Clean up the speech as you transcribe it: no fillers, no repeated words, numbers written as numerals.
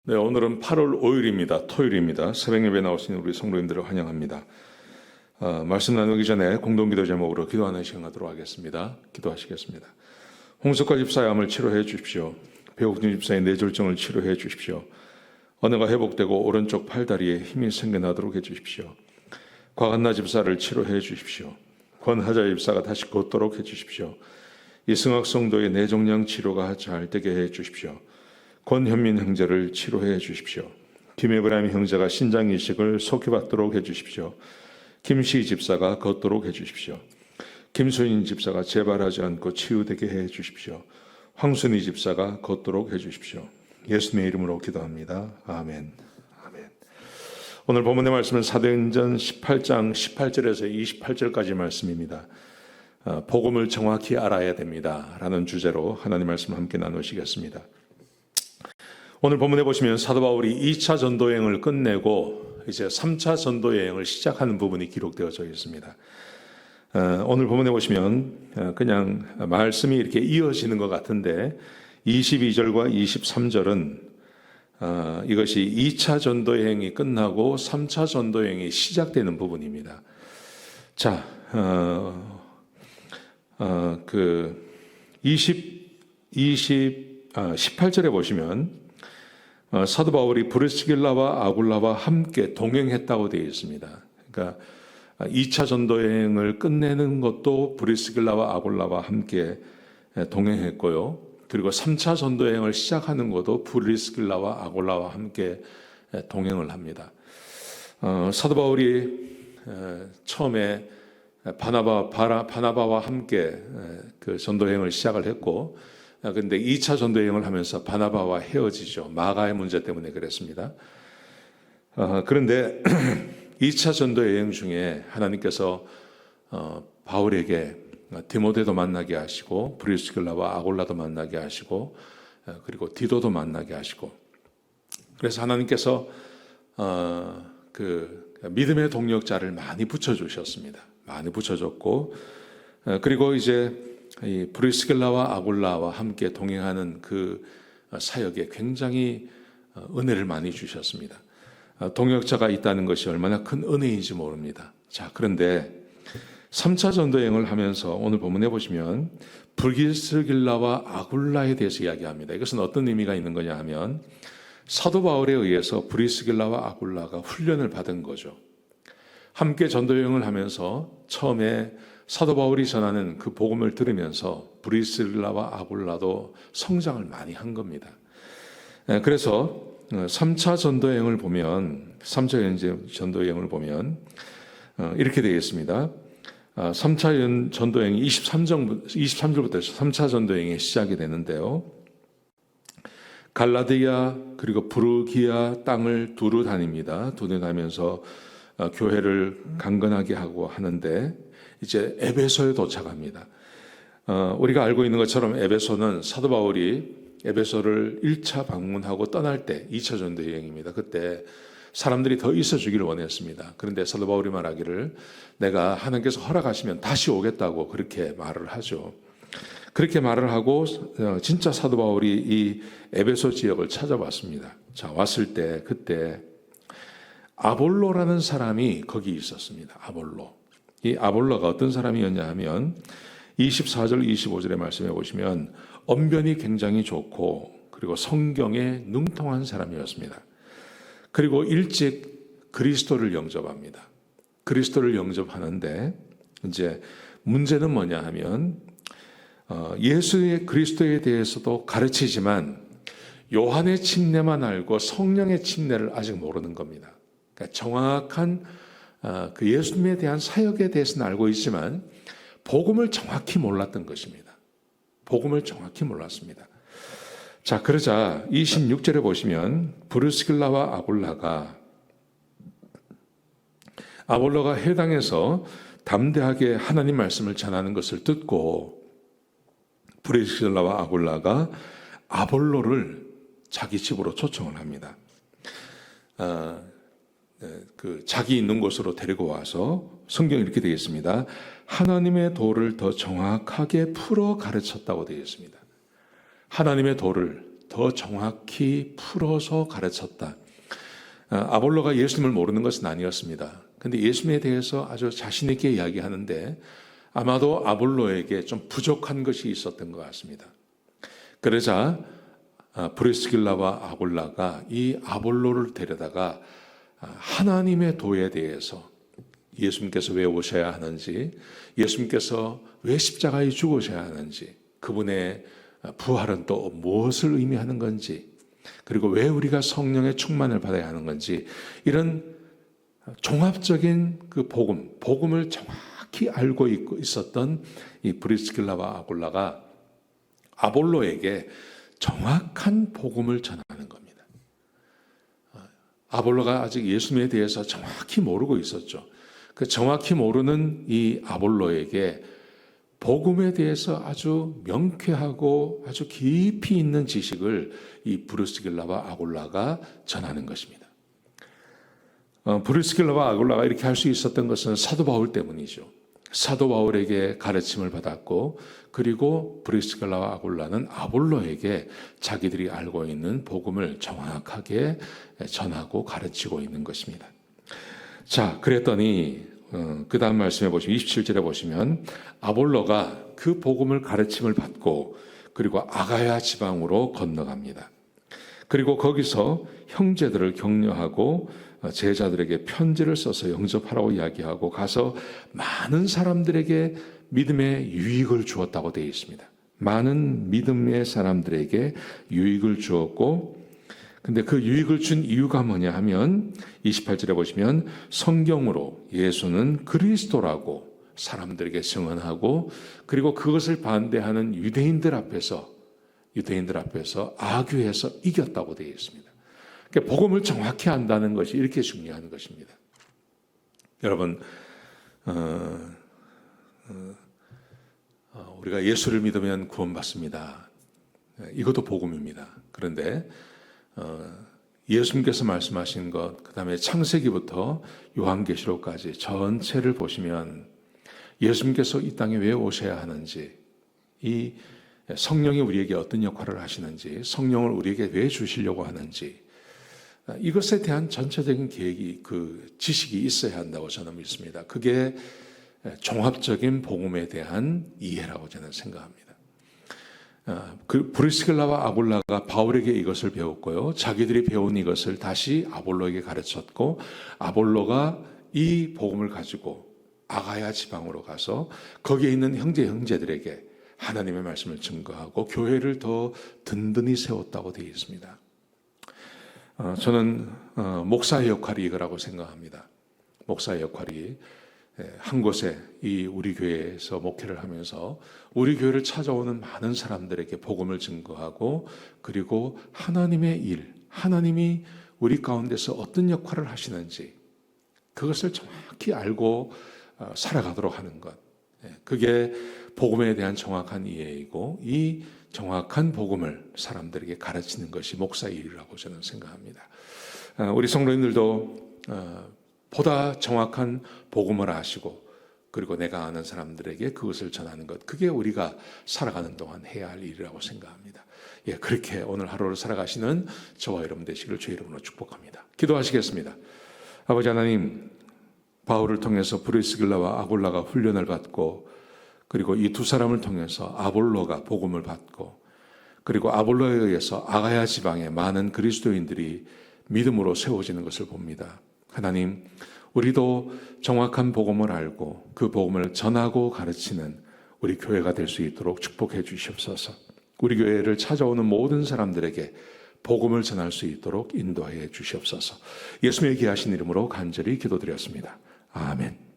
네, 오늘은 8월 5일입니다. 토요일입니다. 새벽 예배 나오신 우리 성도님들을 환영합니다. 말씀 나누기 전에 공동기도 제목으로 기도하는 시간 갖도록 하겠습니다. 기도하시겠습니다. 홍석화 집사의 암을 치료해 주십시오. 배옥준 집사의 뇌졸중을 치료해 주십시오. 언어가 회복되고 오른쪽 팔다리에 힘이 생겨나도록 해 주십시오. 곽한나 집사를 치료해 주십시오. 권하자 집사가 다시 걷도록 해 주십시오. 이승학 성도의 뇌종양 치료가 잘 되게 해 주십시오. 권현민 형제를 치료해 주십시오. 김에브라임 형제가 신장 이식을 속히 받도록 해 주십시오. 김시 집사가 걷도록 해 주십시오. 김수인 집사가 재발하지 않고 치유되게 해 주십시오. 황순희 집사가 걷도록 해 주십시오. 예수님의 이름으로 기도합니다. 아멘. 아멘. 오늘 본문의 말씀은 사도행전 18장 18절에서 28절까지 말씀입니다. 복음을 정확히 알아야 됩니다. 라는 주제로 하나님 말씀 함께 나누시겠습니다. 오늘 본문에 보시면 사도 바울이 2차 전도 여행을 끝내고 이제 3차 전도 여행을 시작하는 부분이 기록되어져 있습니다. 오늘 본문에 보시면 그냥 말씀이 이렇게 이어지는 것 같은데 22절과 23절은 이것이 2차 전도 여행이 끝나고 3차 전도 여행이 시작되는 부분입니다. 자, 18절에 보시면 사도 바울이 브리스길라와 아굴라와 함께 동행했다고 되어 있습니다. 그러니까 2차 전도 여행을 끝내는 것도 브리스길라와 아굴라와 함께 동행했고요. 그리고 3차 전도 여행을 시작하는 것도 브리스길라와 아굴라와 함께 동행을 합니다. 사도 바울이 처음에 바나바와 함께 그 전도 여행을 시작을 했고, 그런데 2차 전도 여행을 하면서 바나바와 헤어지죠. 마가의 문제 때문에 그랬습니다. 그런데 2차 전도 여행 중에 하나님께서 바울에게 디모데도 만나게 하시고 브리스길라와 아굴라도 만나게 하시고 그리고 디도도 만나게 하시고, 그래서 하나님께서 그 믿음의 동력자를 많이 붙여주셨습니다. 많이 붙여줬고, 그리고 이제 이 브리스길라와 아굴라와 함께 동행하는 그 사역에 굉장히 은혜를 많이 주셨습니다. 동역자가 있다는 것이 얼마나 큰 은혜인지 모릅니다. 자, 그런데 3차 전도 여행을 하면서 오늘 본문에 보시면 브리스길라와 아굴라에 대해서 이야기합니다. 이것은 어떤 의미가 있는 거냐 하면 사도 바울에 의해서 브리스길라와 아굴라가 훈련을 받은 거죠. 함께 전도 여행을 하면서 처음에 사도 바울이 전하는 그 복음을 들으면서 브리스길라와 아굴라도 성장을 많이 한 겁니다. 그래서 3차 전도 여행을 보면, 3차 전도 여행을 보면 이렇게 되어 있습니다. 3차 전도 여행이 23절부터 3차 전도 여행이 시작이 되는데요. 갈라디아 그리고 부르기아 땅을 두루 다닙니다. 두루 다니면서 교회를 강건하게 하고 하는데 이제 에베소에 도착합니다. 우리가 알고 있는 것처럼 에베소는 사도 바울이 에베소를 1차 방문하고 떠날 때 2차 전도 여행입니다. 그때 사람들이 더 있어주기를 원했습니다. 그런데 사도 바울이 말하기를 내가 하나님께서 허락하시면 다시 오겠다고 그렇게 말을 하죠. 그렇게 말을 하고 진짜 사도 바울이 이 에베소 지역을 찾아왔습니다. 자, 왔을 때 그때 아볼로라는 사람이 거기 있었습니다. 아볼로. 이 아볼로가 어떤 사람이었냐 하면 24절 25절의 말씀해 보시면 언변이 굉장히 좋고 그리고 성경에 능통한 사람이었습니다. 그리고 일찍 그리스도를 영접합니다. 그리스도를 영접하는데 이제 문제는 뭐냐 하면 예수의 그리스도에 대해서도 가르치지만 요한의 침례만 알고 성령의 침례를 아직 모르는 겁니다. 그러니까 정확한 그 예수님에 대한 사역에 대해서는 알고 있지만 복음을 정확히 몰랐던 것입니다. 복음을 정확히 몰랐습니다. 자, 그러자 26절에 보시면 브리스길라와 아볼로가 해당해서 담대하게 하나님 말씀을 전하는 것을 듣고 브리스길라와 아굴라가 아볼로를 자기 집으로 초청을 합니다. 그 자기 있는 곳으로 데리고 와서 성경이 이렇게 되어 있습니다. 하나님의 도를 더 정확하게 풀어 가르쳤다고 되어 있습니다. 하나님의 도를 더 정확히 풀어서 가르쳤다. 아볼로가 예수님을 모르는 것은 아니었습니다. 근데 예수님에 대해서 아주 자신 있게 이야기하는데 아마도 아볼로에게 좀 부족한 것이 있었던 것 같습니다. 그러자 브리스길라와 아굴라가 이 아볼로를 데려다가 하나님의 도에 대해서 예수님께서 왜 오셔야 하는지, 예수님께서 왜 십자가에 죽으셔야 하는지, 그분의 부활은 또 무엇을 의미하는 건지, 그리고 왜 우리가 성령의 충만을 받아야 하는 건지, 이런 종합적인 그 복음을 정확히 알고 있었던 이 브리스길라와 아굴라가 아볼로에게 정확한 복음을 전하는 겁니다. 아볼로가 아직 예수님에 대해서 정확히 모르고 있었죠. 그 정확히 모르는 이 아볼로에게 복음에 대해서 아주 명쾌하고 아주 깊이 있는 지식을 이 브리스길라와 아굴라가 전하는 것입니다. 브리스길라와 아굴라가 이렇게 할 수 있었던 것은 사도 바울 때문이죠. 사도 바울에게 가르침을 받았고, 그리고 브리스길라와 아굴라는 아볼로에게 자기들이 알고 있는 복음을 정확하게 전하고 가르치고 있는 것입니다. 자, 그랬더니 그 다음 말씀해 보시면 27절에 보시면 아볼로가 그 복음을 가르침을 받고 그리고 아가야 지방으로 건너갑니다. 그리고 거기서 형제들을 격려하고 제자들에게 편지를 써서 영접하라고 이야기하고 가서 많은 사람들에게 믿음의 유익을 주었다고 되어 있습니다. 많은 믿음의 사람들에게 유익을 주었고, 근데 그 유익을 준 이유가 뭐냐 하면 28절에 보시면 성경으로 예수는 그리스도라고 사람들에게 증언하고, 그리고 그것을 반대하는 유대인들 앞에서 악유해서 이겼다고 되어 있습니다. 그러니까 복음을 정확히 안다는 것이 이렇게 중요한 것입니다. 여러분, 우리가 예수를 믿으면 구원받습니다. 이것도 복음입니다. 그런데 예수님께서 말씀하신 것, 그 다음에 창세기부터 요한계시록까지 전체를 보시면 예수님께서 이 땅에 왜 오셔야 하는지, 이 성령이 우리에게 어떤 역할을 하시는지, 성령을 우리에게 왜 주시려고 하는지, 이것에 대한 전체적인 계획이, 그 지식이 있어야 한다고 저는 믿습니다. 그게 종합적인 복음에 대한 이해라고 저는 생각합니다. 그 브리스길라와 아굴라가 바울에게 이것을 배웠고요, 자기들이 배운 이것을 다시 아볼로에게 가르쳤고, 아볼로가 이 복음을 가지고 아가야 지방으로 가서 거기에 있는 형제들에게 하나님의 말씀을 증거하고 교회를 더 든든히 세웠다고 되어 있습니다. 저는 목사의 역할이 이거라고 생각합니다. 목사의 역할이 한 곳에 이 우리 교회에서 목회를 하면서 우리 교회를 찾아오는 많은 사람들에게 복음을 증거하고, 그리고 하나님의 일, 하나님이 우리 가운데서 어떤 역할을 하시는지 그것을 정확히 알고 살아가도록 하는 것, 그게 복음에 대한 정확한 이해이고, 이 정확한 복음을 사람들에게 가르치는 것이 목사의 일이라고 저는 생각합니다. 우리 성도님들도 보다 정확한 복음을 아시고, 그리고 내가 아는 사람들에게 그것을 전하는 것, 그게 우리가 살아가는 동안 해야 할 일이라고 생각합니다. 그렇게 오늘 하루를 살아가시는 저와 여러분 되시기를 주의 이름으로 축복합니다. 기도하시겠습니다. 아버지 하나님, 바울을 통해서 브리스길라와 아굴라가 훈련을 받고, 그리고 이 두 사람을 통해서 아볼로가 복음을 받고, 그리고 아볼로에 의해서 아가야 지방에 많은 그리스도인들이 믿음으로 세워지는 것을 봅니다. 하나님, 우리도 정확한 복음을 알고 그 복음을 전하고 가르치는 우리 교회가 될 수 있도록 축복해 주시옵소서. 우리 교회를 찾아오는 모든 사람들에게 복음을 전할 수 있도록 인도해 주시옵소서. 예수님의 귀하신 이름으로 간절히 기도드렸습니다. 아멘.